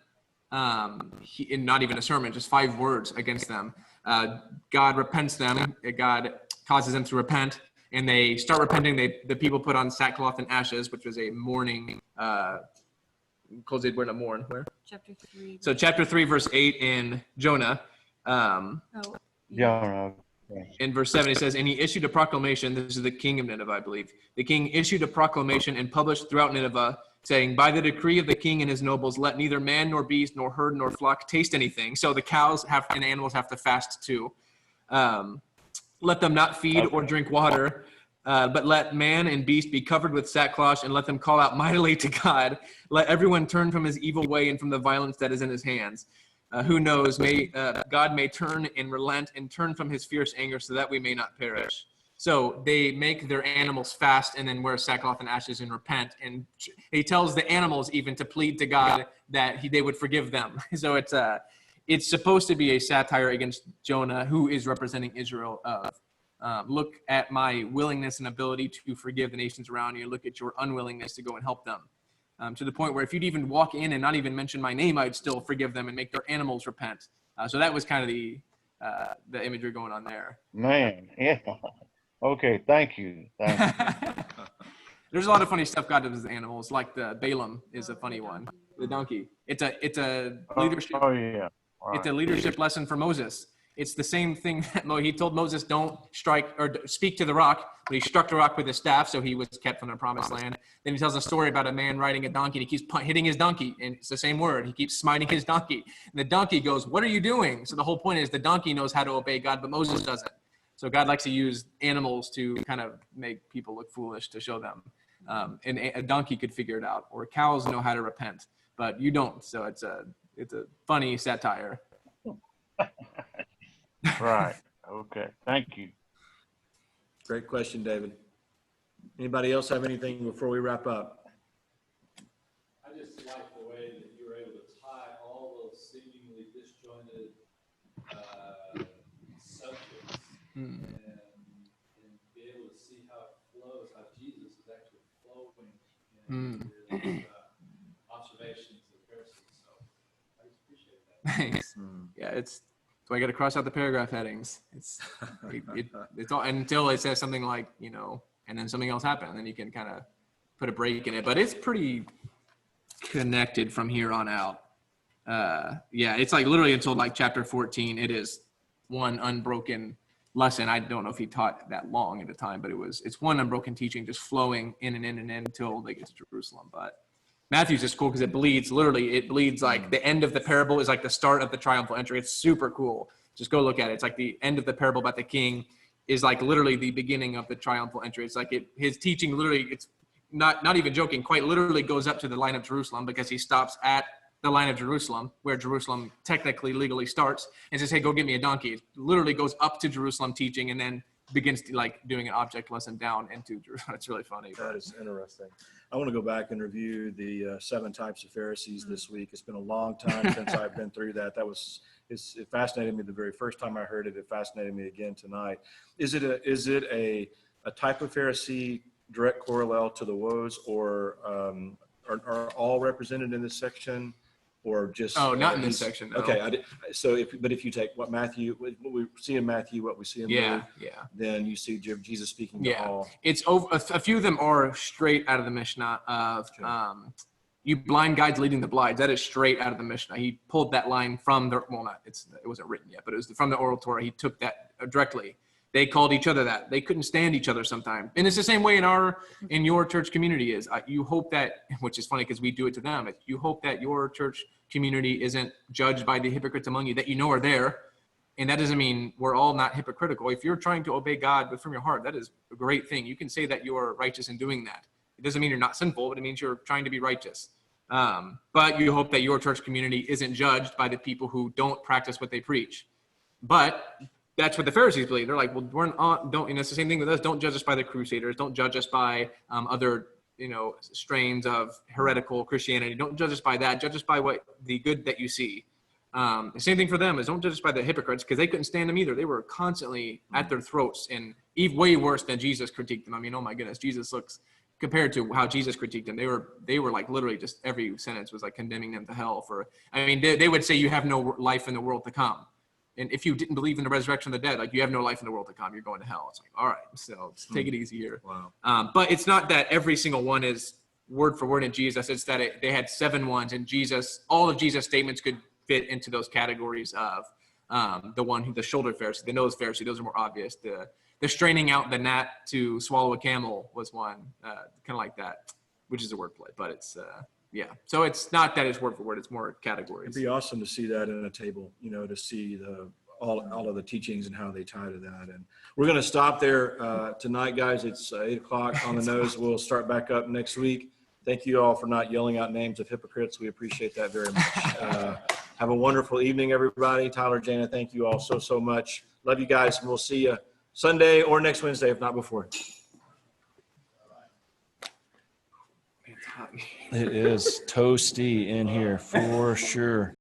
and not even a sermon, just 5 words against them, God repents them. God causes them to repent, and they start repenting. The people put on sackcloth and ashes, which was a mourning, close it, we're to mourn. Where? Chapter 3. So chapter 3, verse 8 in Jonah. Jonah. In verse 7, it says, "And he issued a proclamation," this is the king of Nineveh, I believe. "The king issued a proclamation and published throughout Nineveh, saying, by the decree of the king and his nobles, let neither man nor beast nor herd nor flock taste anything." So the cows and animals have to fast too. "Let them not feed or drink water, but let man and beast be covered with sackcloth, and let them call out mightily to God. Let everyone turn from his evil way and from the violence that is in his hands. Who knows, God may turn and relent and turn from his fierce anger so that we may not perish." So they make their animals fast and then wear sackcloth and ashes and repent. And he tells the animals even to plead to God that they would forgive them. So it's supposed to be a satire against Jonah, who is representing Israel. Look at my willingness and ability to forgive the nations around you. Look at your unwillingness to go and help them. To the point where if you'd even walk in and not even mention my name, I'd still forgive them and make their animals repent. So that was kind of the imagery going on there. Man, yeah. Okay, thank you. There's a lot of funny stuff God does with animals, like the Balaam is a funny one. The donkey. It's a leadership. Oh yeah. All It's right. a leadership lesson for Moses. It's the same thing that he told Moses, don't strike or speak to the rock, but he struck the rock with his staff, so he was kept from the promised land. Then he tells a story about a man riding a donkey, and he keeps hitting his donkey, and it's the same word. He keeps smiting his donkey. And the donkey goes, "What are you doing?" So the whole point is the donkey knows how to obey God, but Moses doesn't. So God likes to use animals to kind of make people look foolish to show them. And a donkey could figure it out, or cows know how to repent, but you don't. So it's a funny satire. Right. Okay. Thank you. Great question, David. Anybody else have anything before we wrap up? I just like the way that you were able to tie all those seemingly disjointed subjects and be able to see how it flows, how Jesus is actually flowing in his observations of Pharisees. So I just appreciate that. Thanks. Yeah, so I got to cross out the paragraph headings. It's all until it says something like, and then something else happened, and then you can kind of put a break in it. But it's pretty connected from here on out. Yeah, it's like literally until like chapter 14, it is one unbroken lesson. I don't know if he taught that long at the time, but it's one unbroken teaching just flowing in and in and in until they get to Jerusalem. But Matthew's is cool because it bleeds like the end of the parable is like the start of the triumphal entry. It's super cool. Just go look at it. It's like the end of the parable about the king is like literally the beginning of the triumphal entry. It's like his teaching literally, not even joking, quite literally goes up to the line of Jerusalem, because he stops at the line of Jerusalem, where Jerusalem technically legally starts, and says, hey, go get me a donkey. It literally goes up to Jerusalem teaching, and then begins to, like, doing an object lesson down into Jerusalem. It's really funny. That is interesting. I want to go back and review the 7 types of Pharisees this week. It's been a long time since I've been through that. It fascinated me the very first time I heard it. It fascinated me again tonight. Is it a type of Pharisee direct correlate to the woes, or are all represented in this section? Or just not in this section. No. Okay, so if you take what we see in Matthew, what we see in Luke, then you see Jesus speaking to all. It's over. A few of them are straight out of the Mishnah. Of you blind guides leading the blind. That is straight out of the Mishnah. He pulled that line from the it wasn't written yet, but it was from the oral Torah. He took that directly. They called each other that. They couldn't stand each other sometimes. And it's the same way in your church community is. You hope that, which is funny because we do it to them, you hope that your church community isn't judged by the hypocrites among you that you know are there. And that doesn't mean we're all not hypocritical. If you're trying to obey God but from your heart, that is a great thing. You can say that you're righteous in doing that. It doesn't mean you're not sinful, but it means you're trying to be righteous. But you hope that your church community isn't judged by the people who don't practice what they preach. But that's what the Pharisees believe. They're like, well, it's the same thing with us. Don't judge us by the Crusaders. Don't judge us by other, strains of heretical Christianity. Don't judge us by that. Judge us by the good that you see. The same thing for them is don't judge us by the hypocrites, because they couldn't stand them either. They were constantly at their throats, and even way worse than Jesus critiqued them. I mean, oh my goodness, Jesus looks, compared to how Jesus critiqued them, they were like literally just every sentence was like condemning them to hell for, they would say you have no life in the world to come. And if you didn't believe in the resurrection of the dead, like you have no life in the world to come, you're going to hell. It's like, all right, so let's take it easy here. Wow. But it's not that every single one is word for word in Jesus. It's that they had 7 ones, and all of Jesus' statements could fit into those categories of the shoulder Pharisee, the nose Pharisee. Those are more obvious. The straining out the gnat to swallow a camel was one, kind of like that, which is a wordplay, but it's so it's not that it's word for word, it's more categories. It'd be awesome to see that in a table, to see all of the teachings and how they tie to that. And we're going to stop there tonight, guys. It's 8:00 on the nose. We'll start back up next week. Thank you all for not yelling out names of hypocrites. We appreciate that very much. Have a wonderful evening, everybody. Tyler, Jaina, thank you all so much. Love you guys, and we'll see you Sunday or next Wednesday, if not before. It is toasty in here for sure.